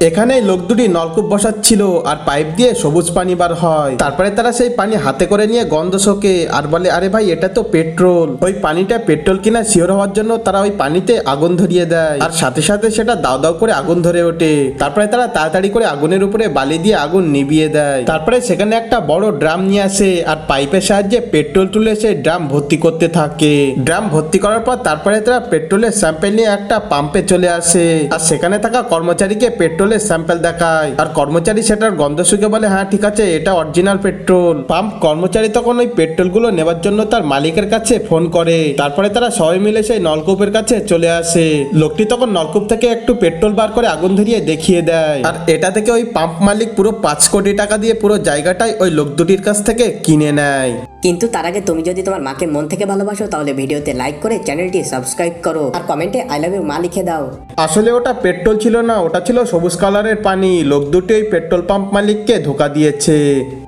এখানে লোক দুটি নলকূপ বসাচ্ছিল আর পাইপ দিয়ে সবুজ পানি বার হয়। তারপরে তারা সেই পানি হাতে করে নিয়ে গন্ধ শোকে আর বলে, আরে ভাই এটা তো পেট্রোল। ওই পানিটা পেট্রোল কিনা শিওর হওয়ার জন্য তারা ওই পানিতে আগুন ধরিয়ে দেয় আর সাথে সাথে সেটা দাও দাও করে আগুন ধরে ওঠে। তারপরে তারা তাড়াতাড়ি করে আগুনের উপরে বালি দিয়ে আগুন নিভিয়ে দেয়। তারপরে সেখানে একটা বড় ড্রাম নিয়ে আসে আর পাইপের সাহায্যে পেট্রোল তুলে সেই ড্রাম ভর্তি করতে থাকে। ড্রাম ভর্তি করার পর তারপরে তারা পেট্রোলের স্যাম্পেল নিয়ে একটা পাম্পে চলে আসে আর সেখানে থাকা কর্মচারীকে পেট্রোলের স্যাম্পেল দেখায় আর কর্মচারী সেটার গন্ধ শুকে বলে, হ্যাঁ ঠিক আছে, এটা অরিজিনাল পেট্রোল। পাম্প কর্মচারী তখন ওই পেট্রোল গুলো নেওয়ার জন্য তার মালিকের কাছে ফোন করে। তারপরে তারা সবাই মিলে সেই নলকূপের কাছে চলে আসে। লোকটি তখন নলকূপ থেকে একটু পেট্রোল বার করে আগুন ধরিয়ে দেখিয়ে দেয় আর এটা থেকে ওই পাম্প মালিক পুরো 5 কোটি টাকা দিয়ে পুরো জায়গাটাই ওই লোক দুটির কাছ থেকে কিনে নেয়। কিন্তু তার আগে তুমি যদি তোমার মাকে মন থেকে ভালোবাসো তাহলে ভিডিওতে লাইক করে চ্যানেলটি সাবস্ক্রাইব করো আর কমেন্টে আই লাভ ইউ মা লিখে দাও। আসলে ওটা পেট্রোল ছিল না, ওটা ছিল সবুজ কালারের পানি। লোক দুটি ওই পেট্রোল পাম্প মালিককে ধোকা দিয়েছে।